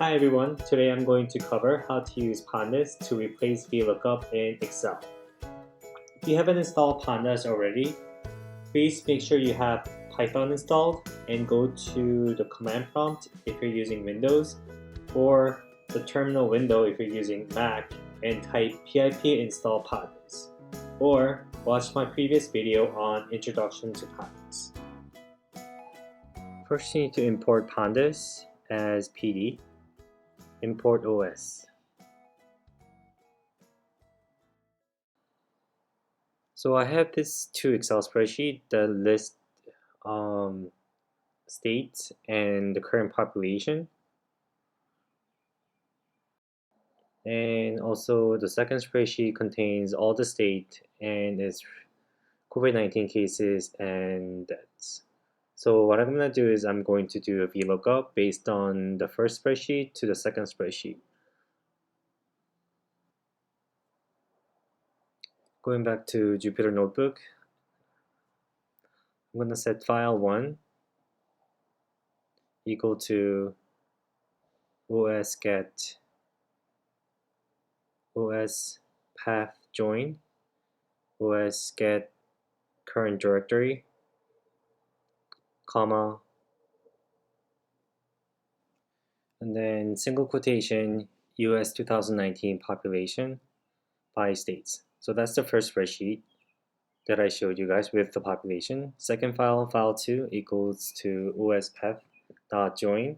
Hi everyone, today I'm going to cover how to use Pandas to replace Vlookup in Excel. If you haven't installed Pandas already, please make sure you have Python installed and go to the command prompt if you're using Windows or the terminal window if you're using Mac and type pip install Pandas, or watch my previous video on Introduction to Pandas. First you need to import Pandas as PD. Import OS. So I have this two Excel spreadsheet that list states and the current population. And also the second spreadsheet contains all the state and its COVID-19 cases and deaths. So what I'm going to do is I'm going to do a VLOOKUP based on the first spreadsheet to the second spreadsheet. Going back to Jupyter Notebook, I'm going to set file1 equal to os get os path join os get current directory, comma, and then single quotation US 2019 population by states. So that's the first spreadsheet that I showed you guys with the population. Second file, file2 equals to os path dot join,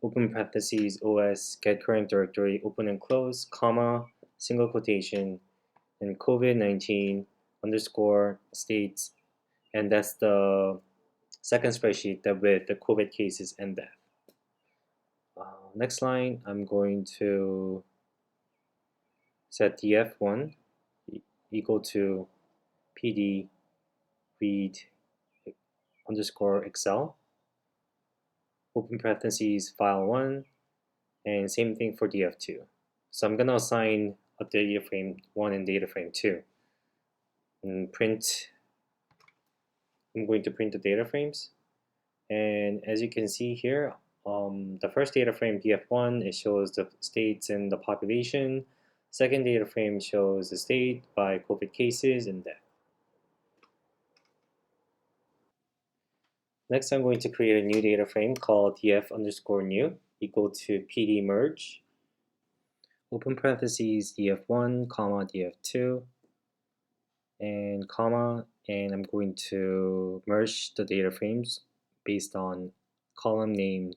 open parentheses, os get current directory, open and close, comma, single quotation, and COVID-19 underscore states, and that's the second spreadsheet that with the COVID cases and death. Next line, I'm going to set df1 equal to pd read underscore Excel, open parentheses, file1, and same thing for df2. So I'm going to assign a Dataframe 1 and Dataframe 2. And I'm going to print the data frames. And as you can see here, the first data frame df1, it shows the states and the population. Second data frame shows the state by COVID cases and death. Next, I'm going to create a new data frame called df underscore new equal to pd merge, open parentheses, df1, comma, df2, and comma, and I'm going to merge the data frames based on column name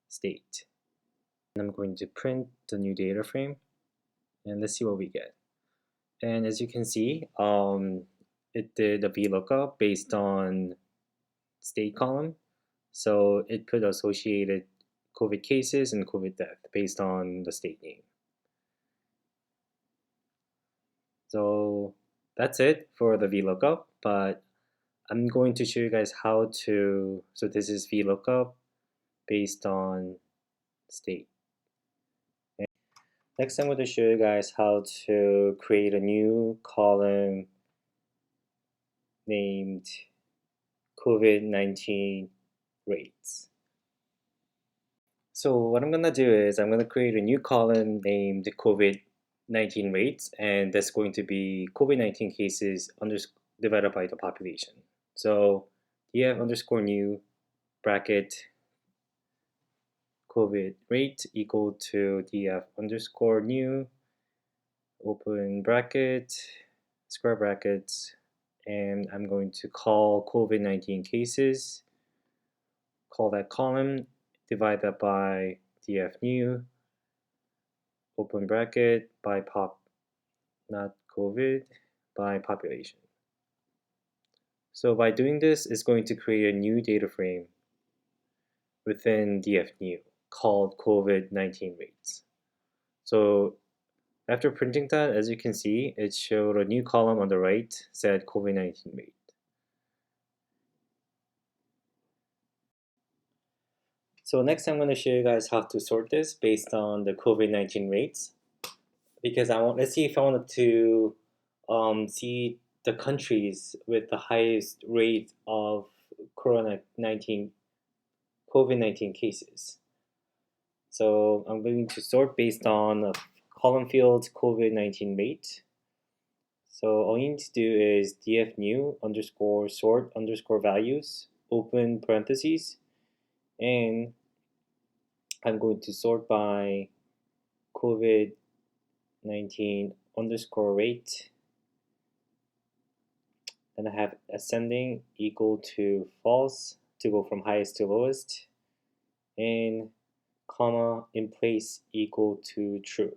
state. And I'm going to print the new data frame, and let's see what we get. And as you can see, it did a VLOOKUP based on state column. So it put associated COVID cases and COVID death based on the state name. So that's it for the VLOOKUP, but I'm going to show you guys how to, so this is VLOOKUP based on state. And next I'm going to show you guys how to create a new column named COVID-19 rates. So what I'm going to do is I'm going to create a new column named COVID-19 rates, and that's going to be COVID-19 cases divided by the population. So df underscore new bracket COVID rate equal to df underscore new open bracket square brackets, and I'm going to call COVID-19 cases, call that column, divide that by df new open bracket by not COVID by population. So by doing this, it's going to create a new data frame within df new called COVID-19 rates. So after printing that, as you can see, it showed a new column on the right said COVID-19 rate. So next I'm going to show you guys how to sort this based on the COVID-19 rates, because let's see if I wanted to see the countries with the highest rate of COVID-19 cases. So I'm going to sort based on a column field COVID-19 rate. So all you need to do is df_new underscore sort underscore values, open parentheses, and I'm going to sort by COVID-19 underscore rate. Then I have ascending equal to false to go from highest to lowest, and comma in place equal to true.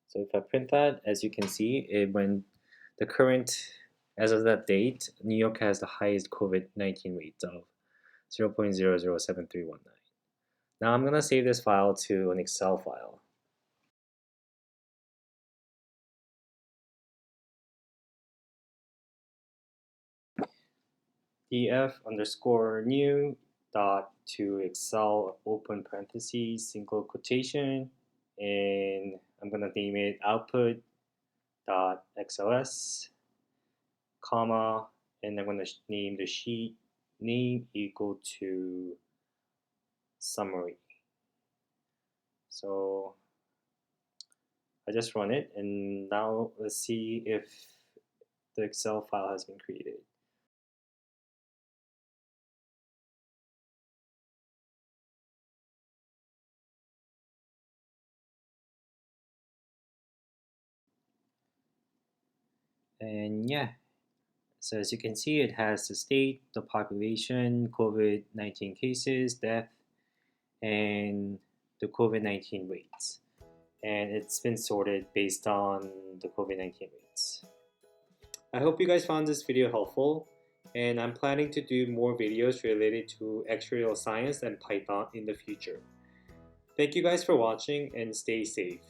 So if I print that, as you can see, when the current, as of that date, New York has the highest COVID-19 rate of 0.007319. Now I'm going to save this file to an Excel file. df_new dot to Excel open parentheses single quotation, and I'm going to name it output dot xls, comma, and I'm going to name the sheet name equal to summary. So I just run it, and now let's see if the Excel file has been created. And yeah, so as you can see, it has the state, the population, COVID-19 cases, death, and the COVID-19 rates. And it's been sorted based on the COVID-19 rates. I hope you guys found this video helpful, and I'm planning to do more videos related to actuarial science and Python in the future. Thank you guys for watching, and stay safe.